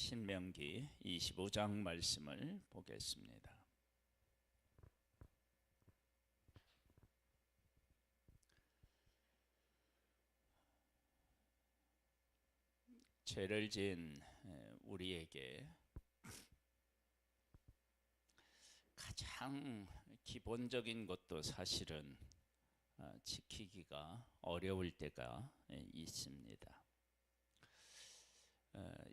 신명기 25장 말씀을 보겠습니다. 죄를 지은 우리에게 가장 기본적인 것도 사실은 지키기가 어려울 때가 있습니다.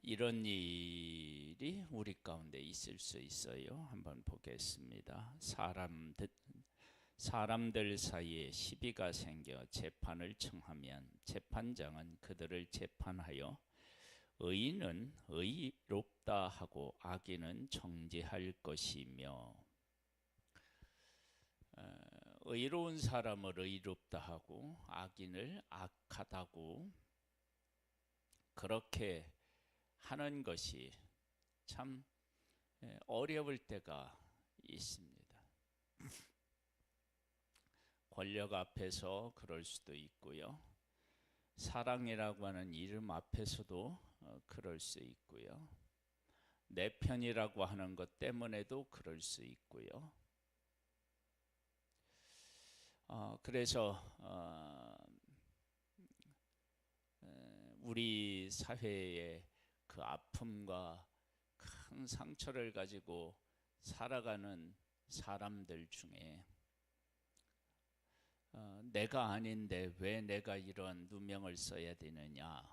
이런 일이 우리 가운데 있을 수 있어요. 한번 보겠습니다. 사람들 사이에 시비가 생겨 재판을 청하면 재판장은 그들을 재판하여 의인은 의롭다 하고 악인은 정죄할 것이며, 의로운 사람을 의롭다 하고 악인을 악하다고 그렇게 하는 것이 참 어려울 때가 있습니다. 권력 앞에서 그럴 수도 있고요. 사랑이라고 하는 이름 앞에서도 그럴 수 있고요. 내 편이라고 하는 것 때문에도 그럴 수 있고요. 그래서 우리 사회의 그 아픔과 큰 상처를 가지고 살아가는 사람들 중에 내가 아닌데 왜 내가 이런 누명을 써야 되느냐,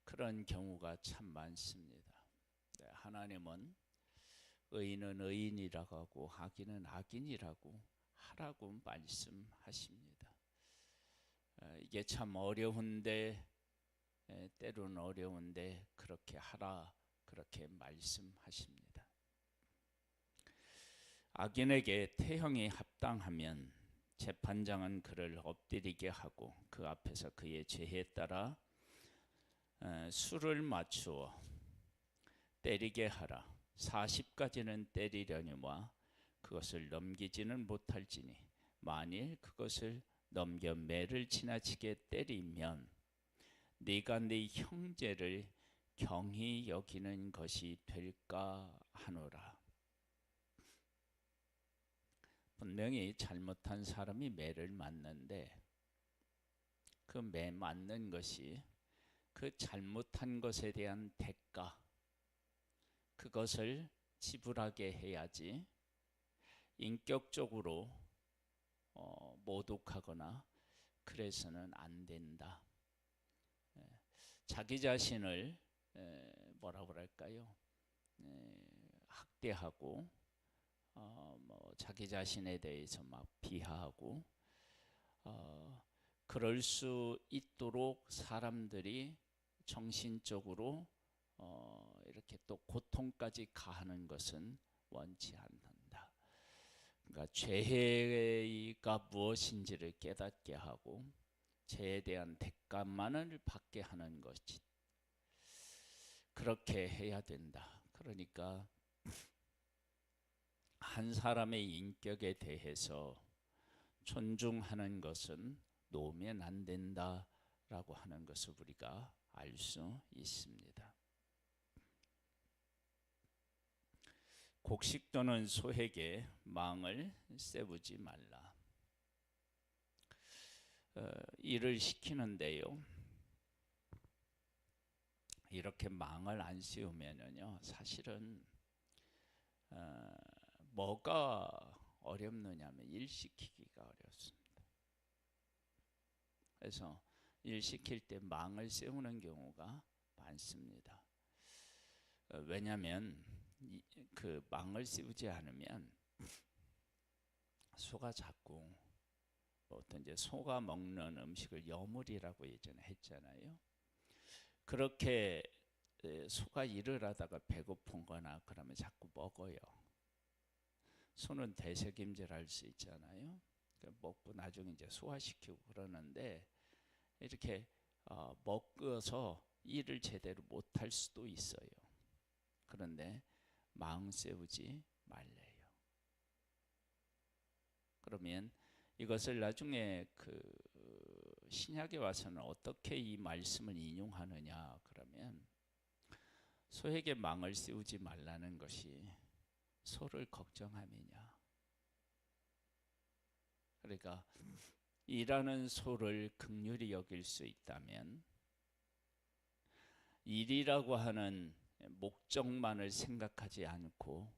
그런 경우가 참 많습니다. 하나님은 의인은 의인이라고 하고 악인은 악인이라고 하라고 말씀하십니다. 이게 참 어려운데, 때로는 어려운데 그렇게 하라, 그렇게 말씀하십니다. 악인에게 태형이 합당하면 재판장은 그를 엎드리게 하고 그 앞에서 그의 죄에 따라 수를 맞추어 때리게 하라. 40까지는 때리려니와 그것을 넘기지는 못할지니 만일 그것을 넘겨 매를 지나치게 때리면 네가 네 형제를 경히 여기는 것이 될까 하노라. 분명히 잘못한 사람이 매를 맞는데 그 매 맞는 것이 그 잘못한 것에 대한 대가, 그것을 지불하게 해야지 인격적으로 모독하거나 그래서는 안 된다. 자기 자신을 뭐라 그럴까요? 학대하고 자기 자신에 대해서 막 비하하고 그럴 수 있도록 사람들이 정신적으로 이렇게 또 고통까지 가하는 것은 원치 않는다. 그러니까 죄가 무엇인지를 깨닫게 하고 죄에 대한 대가만을 받게 하는 것이, 그렇게 해야 된다. 그러니까 한 사람의 인격에 대해서 존중하는 것은 놓으면 안 된다라고 하는 것을 우리가 알 수 있습니다. 곡식 또는 소에게 망을 세우지 말라. 일을 시키는데요, 이렇게 망을 안 씌우면요, 사실은 뭐가 어렵느냐면 일 시키기가 어렵습니다. 그래서 일 시킬 때 망을 세우는 경우가 많습니다. 왜냐하면 그 망을 씌우지 않으면 소가 자꾸 어떤 이제 소가 먹는 음식을 여물이라고 예전에 했잖아요. 그렇게 소가 일을 하다가 배고픈 거나 그러면 자꾸 먹어요. 소는 대책임질할 수 있잖아요. 먹고 나중에 이제 소화시키고 그러는데 이렇게 먹어서 일을 제대로 못할 수도 있어요. 그런데 망 세우지 말래요. 그러면 이것을 나중에 그 신약에 와서는 어떻게 이 말씀을 인용하느냐 그러면 소에게 망을 씌우지 말라는 것이 소를 걱정함이냐. 그러니까 일하는 소를 긍휼히 여길 수 있다면, 일이라고 하는 목적만을 생각하지 않고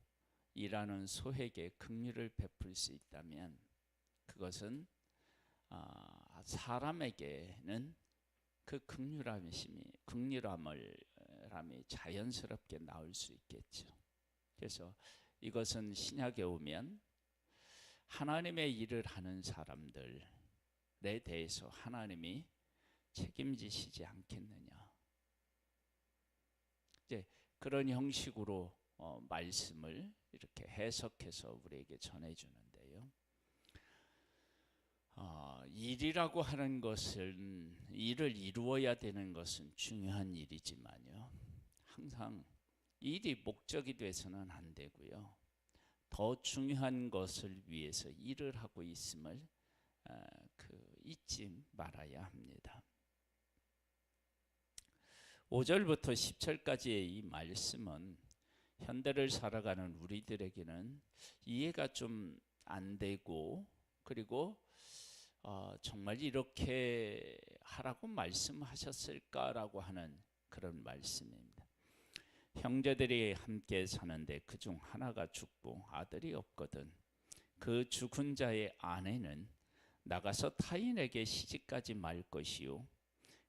일하는 소에게 긍휼을 베풀 수 있다면, 그것은 사람에게는 그 긍휼함이 자연스럽게 나올 수 있겠죠. 그래서 이것은 신약에 오면 하나님의 일을 하는 사람들에 대해서 하나님이 책임지시지 않겠느냐. 이제 그런 형식으로 말씀을 이렇게 해석해서 우리에게 전해주는데요. 일이라고 하는 것은, 일을 이루어야 되는 것은 중요한 일이지만요, 항상 일이 목적이 돼서는 안 되고요, 더 중요한 것을 위해서 일을 하고 있음을 잊지 말아야 합니다. 5절부터 10절까지의 이 말씀은 현대를 살아가는 우리들에게는 이해가 좀 안 되고, 그리고 정말 이렇게 하라고 말씀하셨을까라고 하는 그런 말씀입니다. 형제들이 함께 사는데 그중 하나가 죽고 아들이 없거든 그 죽은 자의 아내는 나가서 타인에게 시집가지 말 것이요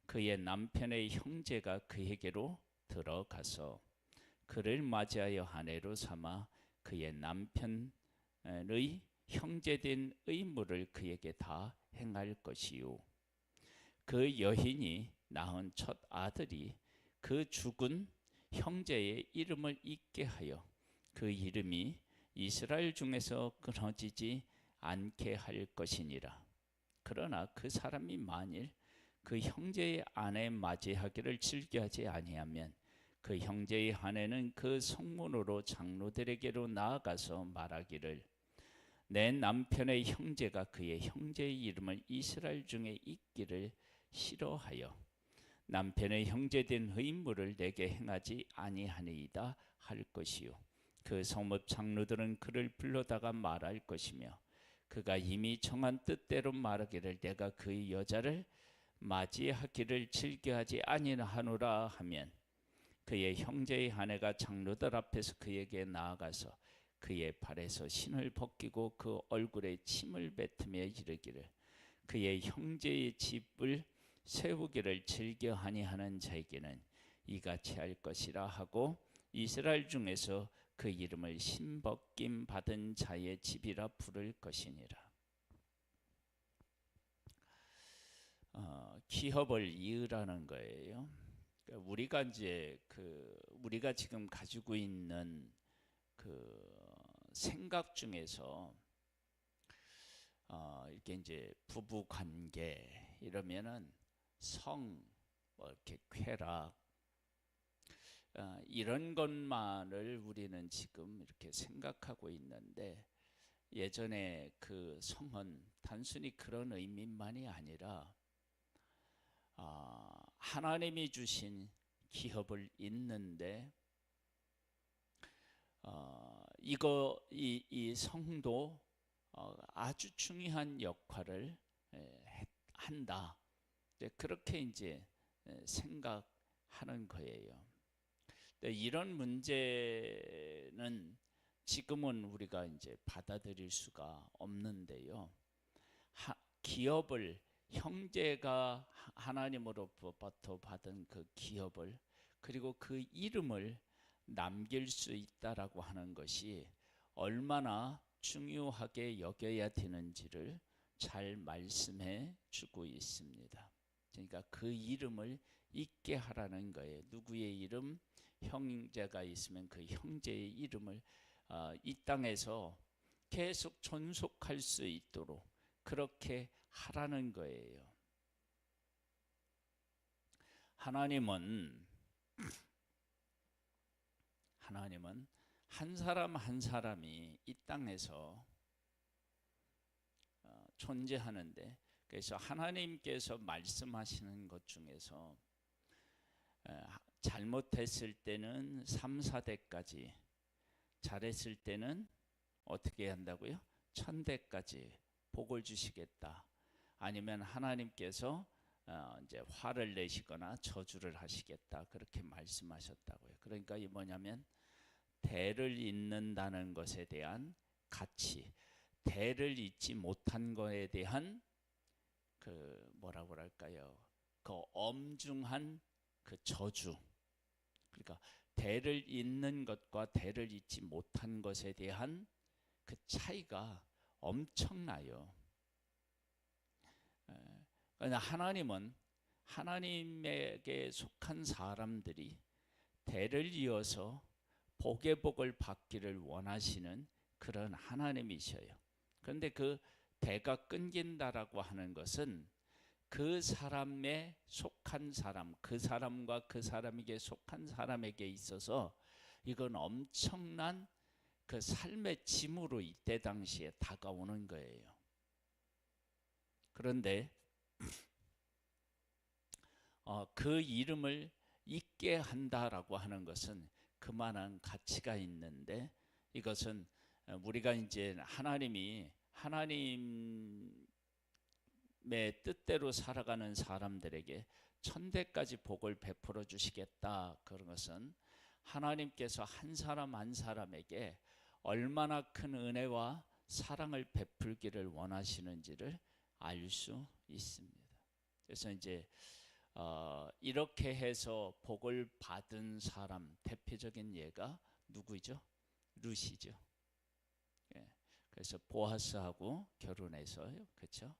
그의 남편의 형제가 그에게로 들어가서 그를 맞이하여 아내로 삼아 그의 남편의 형제된 의무를 그에게 다 행할 것이요 그 여인이 낳은 첫 아들이 그 죽은 형제의 이름을 잊게 하여 그 이름이 이스라엘 중에서 끊어지지 않게 할 것이니라. 그러나 그 사람이 만일 그 형제의 아내 맞이하기를 즐겨하지 아니하면 그 형제의 아내는 그 성문으로 장로들에게로 나아가서 말하기를 내 남편의 형제가 그의 형제의 이름을 이스라엘 중에 잊기를 싫어하여 남편의 형제된 의무를 내게 행하지 아니하니이다 할 것이요 그 성읍 장로들은 그를 불러다가 말할 것이며 그가 이미 정한 뜻대로 말하기를 내가 그 여자를 맞이하기를 즐겨하지 아니하노라 하면 그의 형제의 아내가 장로들 앞에서 그에게 나아가서 그의 발에서 신을 벗기고 그 얼굴에 침을 뱉으며 이르기를 그의 형제의 집을 세우기를 즐겨하니 하는 자에게는 이같이 할 것이라 하고 이스라엘 중에서 그 이름을 신벗김 받은 자의 집이라 부를 것이니라. 기업을 이으라는 거예요. 우리가 이제 우리가 지금 가지고 있는 생각 중에서 이렇게 이제 부부 관계 이러면은 뭐 이렇게 쾌락 이런 것만을 우리는 지금 이렇게 생각하고 있는데 예전에 그 성은 단순히 그런 의미만이 아니라 하나님이 주신 기업을 잇는데 이 성도 아주 중요한 역할을 한다. 그렇게 이제 생각하는 거예요. 이런 문제는 지금은 우리가 이제 받아들일 수가 없는데요. 기업을 형제가 하나님으로부터 받은 그 기업을 그리고 그 이름을 남길 수 있다라고 하는 것이 얼마나 중요하게 여겨야 되는지를 잘 말씀해 주고 있습니다. 그러니까 그 이름을 잊게 하라는 거예요. 누구의 이름? 형제가 있으면 그 형제의 이름을 이 땅에서 계속 존속할 수 있도록 그렇게 하라는 거예요. 하나님은 한 사람 한 사람이 이 땅에서 존재하는데, 그래서 하나님께서 말씀하시는 것 중에서 잘못했을 때는 3, 4대까지, 잘했을 때는 어떻게 한다고요? 1000대까지 복을 주시겠다. 아니면 하나님께서 이제 화를 내시거나 저주를 하시겠다. 그렇게 말씀하셨다고요. 그러니까 이 뭐냐면 대를 잇는다는 것에 대한 가치, 대를 잇지 못한 것에 대한 그 뭐라고 할까요? 그 엄중한 그 저주. 그러니까 대를 잇는 것과 대를 잇지 못한 것에 대한 그 차이가 엄청나요. 그러나 하나님은 하나님에게 속한 사람들이 대를 이어서 복의 복을 받기를 원하시는 그런 하나님이셔요. 그런데 그 대가 끊긴다라고 하는 것은 그 사람에 속한 사람, 그 사람과 그 사람에게 속한 사람에게 있어서 이건 엄청난 그 삶의 짐으로 이때 당시에 다가오는 거예요. 그런데 그 이름을 잊게 한다라고 하는 것은 그만한 가치가 있는데, 이것은 우리가 이제 하나님의 뜻대로 살아가는 사람들에게 1000대까지 복을 베풀어 주시겠다. 그런 것은 하나님께서 한 사람 한 사람에게 얼마나 큰 은혜와 사랑을 베풀기를 원하시는지를 알 수 있습니다. 그래서 이제 이렇게 해서 복을 받은 사람 대표적인 예가 누구죠? 룻이죠. 예. 그래서 보아스하고 결혼해서요, 그렇죠?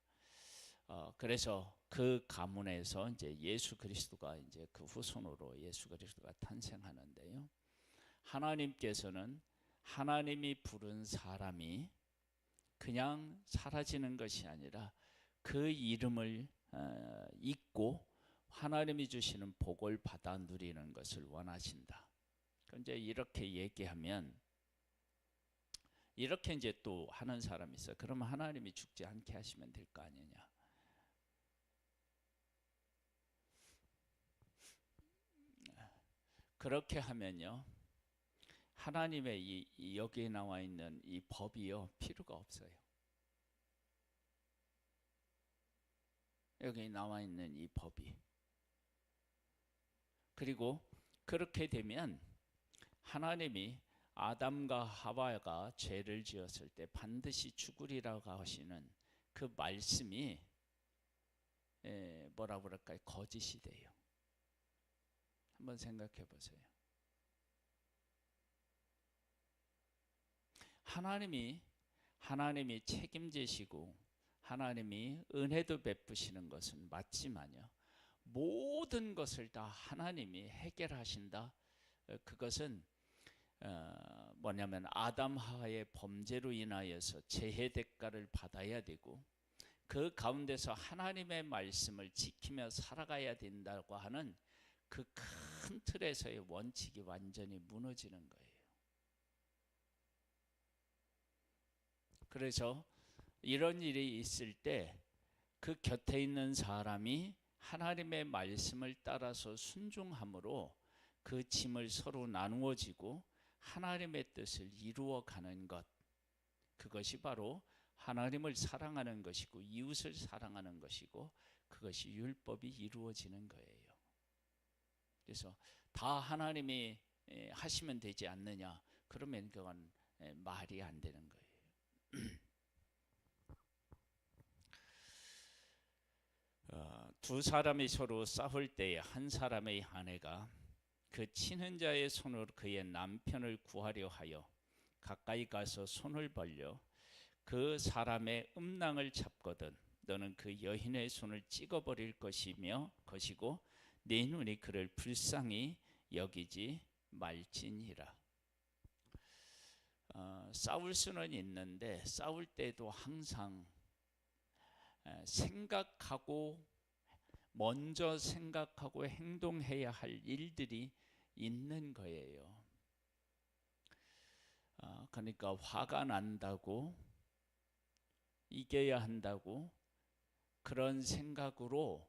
그래서 그 가문에서 이제 예수 그리스도가 이제 그 후손으로 예수 그리스도가 탄생하는데요. 하나님께서는 하나님이 부른 사람이 그냥 사라지는 것이 아니라 그 이름을 잊고 하나님이 주시는 복을 받아 누리는 것을 원하신다. 이제 이렇게 얘기하면 이렇게 이제 또 하는 사람이 있어요. 그러면 하나님이 죽지 않게 하시면 될 거 아니냐. 그렇게 하면요, 하나님의 여기에 나와 있는 이 법이요 필요가 없어요. 여기 나와 있는 이 법이. 그리고 그렇게 되면 하나님이 아담과 하와가 죄를 지었을 때 반드시 죽으리라고 하시는 그 말씀이 뭐라고 그럴까요? 거짓이 돼요. 한번 생각해 보세요. 하나님이 책임지시고 하나님이 은혜도 베푸시는 것은 맞지만요, 모든 것을 다 하나님이 해결하신다. 그것은 뭐냐면 아담 하와의 범죄로 인하여서 재해 대가를 받아야 되고 그 가운데서 하나님의 말씀을 지키며 살아가야 된다고 하는 그 큰 틀에서의 원칙이 완전히 무너지는 거예요. 그래서 이런 일이 있을 때 그 곁에 있는 사람이 하나님의 말씀을 따라서 순종함으로 그 짐을 서로 나누어지고 하나님의 뜻을 이루어가는 것, 그것이 바로 하나님을 사랑하는 것이고 이웃을 사랑하는 것이고 그것이 율법이 이루어지는 거예요. 그래서 다 하나님이 하시면 되지 않느냐, 그러면 그건 말이 안 되는 거예요. 두 사람이 서로 싸울 때에 한 사람의 아내가 그 치는 자의 손으로 그의 남편을 구하려 하여 가까이 가서 손을 벌려 그 사람의 음낭을 잡거든 너는 그 여인의 손을 찍어버릴 것이고 네 눈이 그를 불쌍히 여기지 말지니라. 싸울 수는 있는데 싸울 때도 항상 먼저 생각하고 행동해야 할 일들이 있는 거예요. 그러니까 화가 난다고 이겨야 한다고 그런 생각으로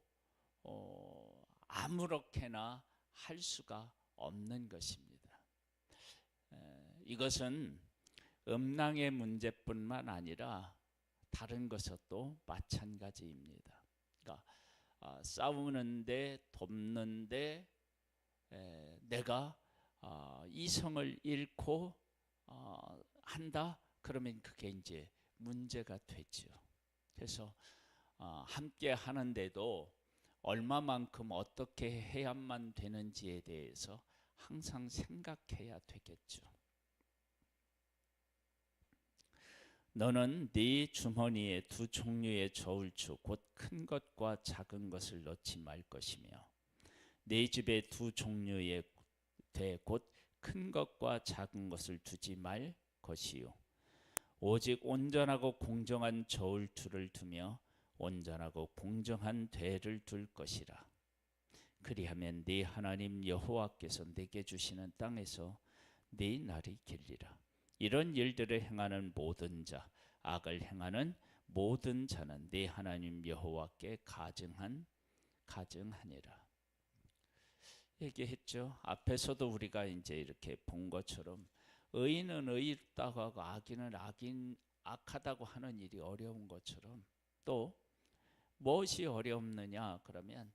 아무렇게나 할 수가 없는 것입니다. 이것은 음란의 문제뿐만 아니라 다른 것도 마찬가지입니다. 그러니까 싸우는데 돕는데 내가 이성을 잃고 한다, 그러면 그게 이제 문제가 되죠. 그래서 함께 하는데도 얼마만큼 어떻게 해야만 되는지에 대해서 항상 생각해야 되겠죠. 너는 네 주머니에 두 종류의 저울추 곧 큰 것과 작은 것을 넣지 말 것이며 네 집에 두 종류의 되 곧 큰 것과 작은 것을 두지 말 것이요 오직 온전하고 공정한 저울추를 두며 온전하고 공정한 되를 둘 것이라. 그리하면 네 하나님 여호와께서 네게 주시는 땅에서 네 날이 길리라. 이런 일들을 행하는 모든 자, 악을 행하는 모든 자는 네 하나님 여호와께 가증하니라. 얘기했죠. 앞에서도 우리가 이제 이렇게 본 것처럼 의인은 의롭다고 하고 악인은 악하다고 하는 일이 어려운 것처럼, 또 무엇이 어렵느냐 그러면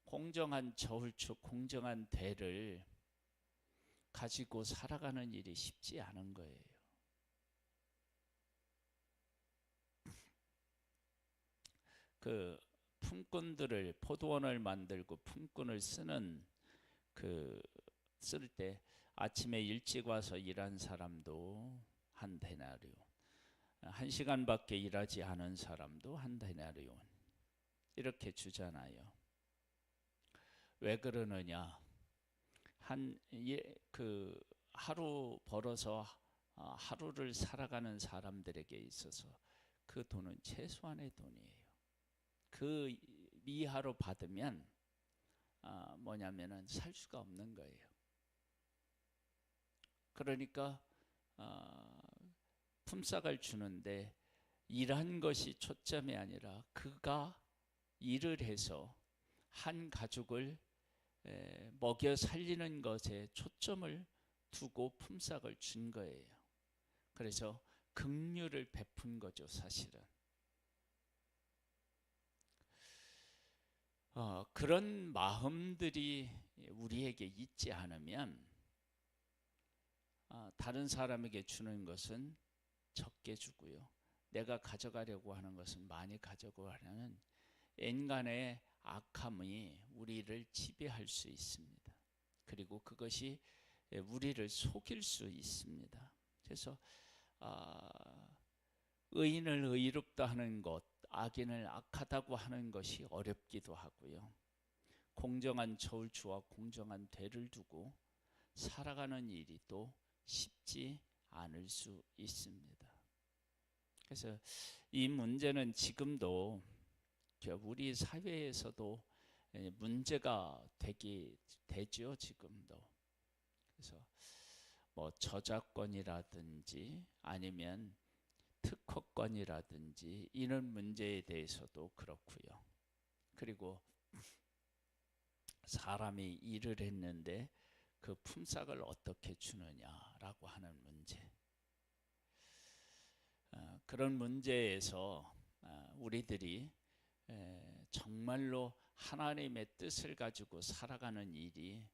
공정한 저울추, 공정한 대를 가지고 살아가는 일이 쉽지 않은 거예요. 그 품꾼들을, 포도원을 만들고 품꾼을 쓸 때 아침에 일찍 와서 일한 사람도 한 데나리온, 1시간밖에 일하지 않은 사람도 한 데나리온, 이렇게 주잖아요. 왜 그러느냐? 하루 벌어서 하루를 살아가는 사람들에게 있어서 그 돈은 최소한의 돈이에요. 그 이하로 받으면 뭐냐면은 살 수가 없는 거예요. 그러니까 품삯을 주는데 일한 것이 초점이 아니라 그가 일을 해서 한 가족을 먹여 살리는 것에 초점을 두고 품삯을 준 거예요. 그래서 긍휼을 베푼 거죠, 사실은. 그런 마음들이 우리에게 있지 않으면 다른 사람에게 주는 것은 적게 주고요, 내가 가져가려고 하는 것은 많이 가져가려는 인간의 악함이 우리를 지배할 수 있습니다. 그리고 그것이 우리를 속일 수 있습니다. 그래서 의인을 의롭다 하는 것, 악인을 악하다고 하는 것이 어렵기도 하고요, 공정한 저울추와 공정한 대를 두고 살아가는 일이 또 쉽지 않을 수 있습니다. 그래서 이 문제는 지금도 우리 사회에서도 문제가 되죠, 지금도. 그래서 뭐 저작권이라든지 아니면 특허권이라든지 이런 문제에 대해서도 그렇고요. 그리고 사람이 일을 했는데 그 품삯을 어떻게 주느냐라고 하는 문제, 그런 문제에서 우리들이 정말로 하나님의 뜻을 가지고 살아가는 일이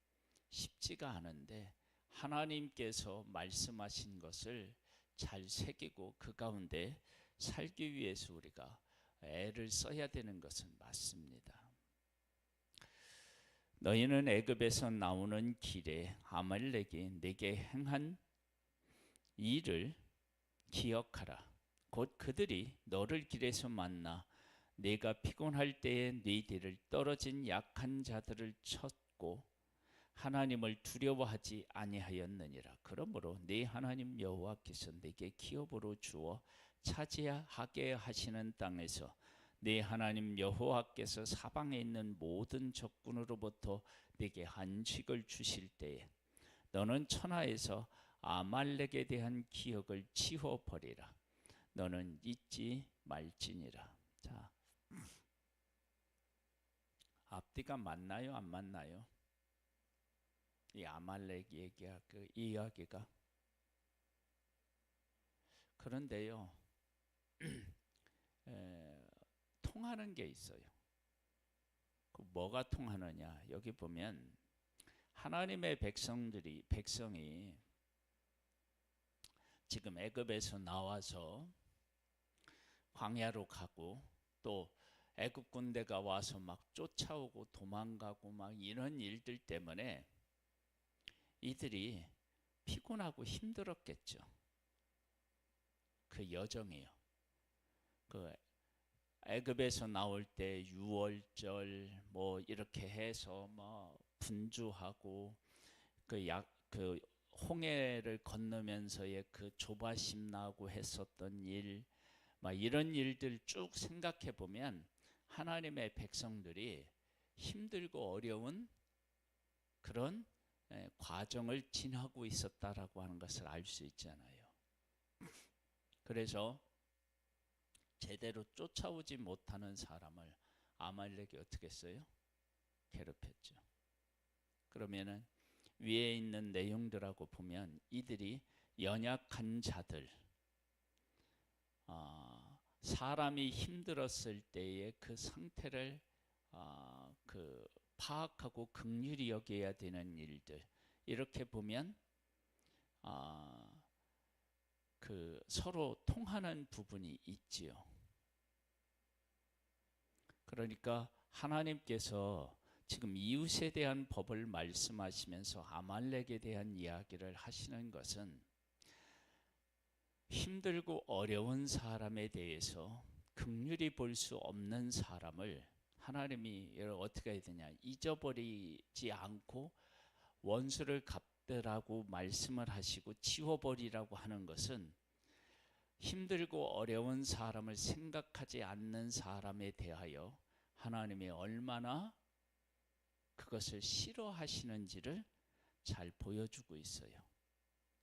쉽지가 않은데, 하나님께서 말씀하신 것을 잘 새기고 그 가운데 살기 위해서 우리가 애를 써야 되는 것은 맞습니다. 너희는 애굽에서 나오는 길에 아말렉이 네게 행한 일을 기억하라. 곧 그들이 너를 길에서 만나 네가 피곤할 때에 네 뒤를 떨어진 약한 자들을 쳤고 하나님을 두려워하지 아니하였느니라. 그러므로 네 하나님 여호와께서 네게 기업으로 주어 차지하게 하시는 땅에서 네 하나님 여호와께서 사방에 있는 모든 적군으로부터 네게 한식을 주실 때에 너는 천하에서 아말렉에 대한 기억을 지워버리라. 너는 잊지 말지니라. 자, 앞뒤가 맞나요, 안 맞나요? 이 아말렉 얘기야, 그 이야기가. 그런데요, 통하는 게 있어요. 그 뭐가 통하느냐? 여기 보면 하나님의 백성이 지금 애굽에서 나와서 광야로 가고, 또 애굽 군대가 와서 막 쫓아오고 도망가고 막 이런 일들 때문에 이들이 피곤하고 힘들었겠죠. 그 여정이요. 그 애굽에서 나올 때 유월절 뭐 이렇게 해서 뭐 분주하고, 그 홍해를 건너면서의 그 조바심 나고 했었던 일, 막 이런 일들 쭉 생각해 보면 하나님의 백성들이 힘들고 어려운 그런 과정을 지나고 있었다라고 하는 것을 알 수 있잖아요. 그래서 제대로 쫓아오지 못하는 사람을 아말렉이 어떻게 했어요? 괴롭혔죠. 그러면은 위에 있는 내용들하고 보면 이들이 연약한 자들, 사람이 힘들었을 때의 그 상태를 그 파악하고 긍휼히 여겨야 되는 일들, 이렇게 보면 그 서로 통하는 부분이 있지요. 그러니까 하나님께서 지금 이웃에 대한 법을 말씀하시면서 아말렉에 대한 이야기를 하시는 것은 힘들고 어려운 사람에 대해서 긍휼히 볼 수 없는 사람을 하나님이 어떻게 해야 되냐, 잊어버리지 않고 원수를 갚으라고 말씀을 하시고 지워버리라고 하는 것은 힘들고 어려운 사람을 생각하지 않는 사람에 대하여 하나님이 얼마나 그것을 싫어하시는지를 잘 보여주고 있어요.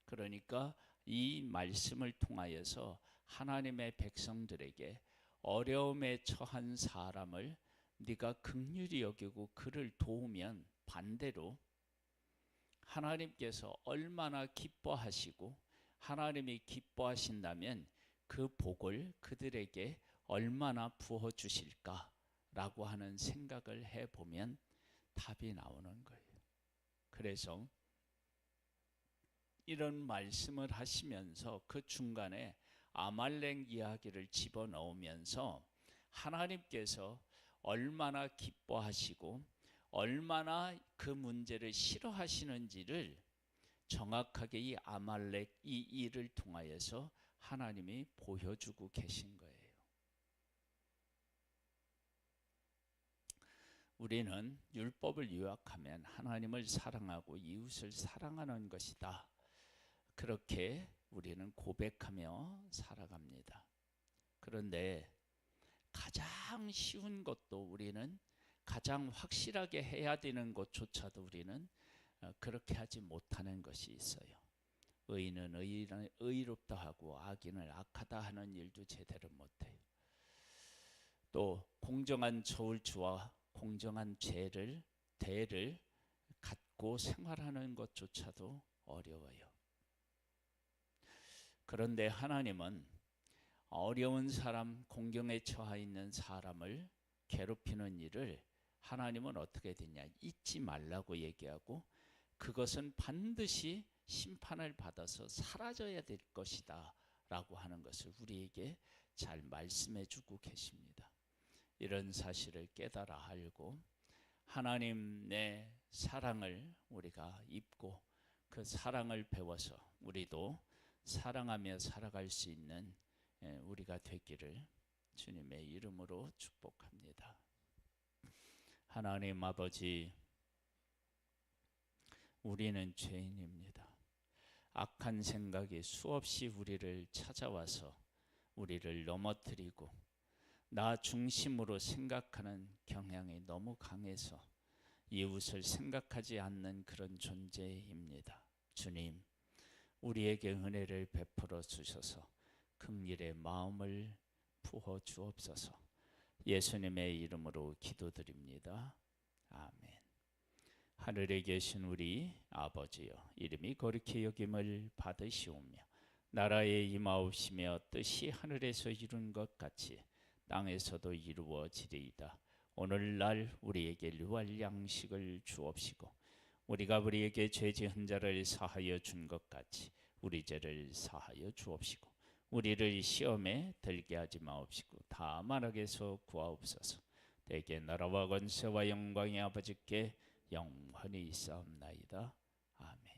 그러니까 이 말씀을 통하여서 하나님의 백성들에게 어려움에 처한 사람을 네가 긍휼히 여기고 그를 도우면 반대로 하나님께서 얼마나 기뻐하시고, 하나님이 기뻐하신다면 그 복을 그들에게 얼마나 부어주실까라고 하는 생각을 해보면 답이 나오는 거예요. 그래서 이런 말씀을 하시면서 그 중간에 아말렉 이야기를 집어넣으면서 하나님께서 얼마나 기뻐하시고 얼마나 그 문제를 싫어하시는지를 정확하게 이 아말렉 이 일을 통하여서 하나님이 보여주고 계신 거예요. 우리는 율법을 요약하면 하나님을 사랑하고 이웃을 사랑하는 것이다, 그렇게 우리는 고백하며 살아갑니다. 그런데 가장 쉬운 것도, 우리는 가장 확실하게 해야 되는 것조차도 우리는 그렇게 하지 못하는 것이 있어요. 의인은 의롭다 하고 악인을 악하다 하는 일도 제대로 못해요. 또 공정한 저울추와 공정한 대를 갖고 생활하는 것조차도 어려워요. 그런데 하나님은 어려운 사람, 공경에 처해 있는 사람을 괴롭히는 일을 하나님은 어떻게 되냐, 잊지 말라고 얘기하고, 그것은 반드시 심판을 받아서 사라져야 될 것이다 라고 하는 것을 우리에게 잘 말씀해 주고 계십니다. 이런 사실을 깨달아 알고 하나님의 사랑을 우리가 입고 그 사랑을 배워서 우리도 사랑하며 살아갈 수 있는 우리가 되기를 주님의 이름으로 축복합니다. 하나님 아버지, 우리는 죄인입니다. 악한 생각이 수없이 우리를 찾아와서 우리를 넘어뜨리고 나 중심으로 생각하는 경향이 너무 강해서 이웃을 생각하지 않는 그런 존재입니다. 주님, 우리에게 은혜를 베풀어 주셔서 긍휼의 마음을 부어 주옵소서. 예수님의 이름으로 기도드립니다. 아멘. 하늘에 계신 우리 아버지여, 이름이 거룩히 여김을 받으시오며 나라에 임하옵시며 뜻이 하늘에서 이룬 것 같이 땅에서도 이루어지리이다. 오늘날 우리에게 일용할 양식을 주옵시고 우리가 우리에게 죄 지은 자를 사하여 준 것 같이 우리 죄를 사하여 주옵시고 우리를 시험에 들게 하지 마옵시고 다만 악에서 구하옵소서. 대개 나라와 권세와 영광이 아버지께 영원히 있사옵나이다. 아멘.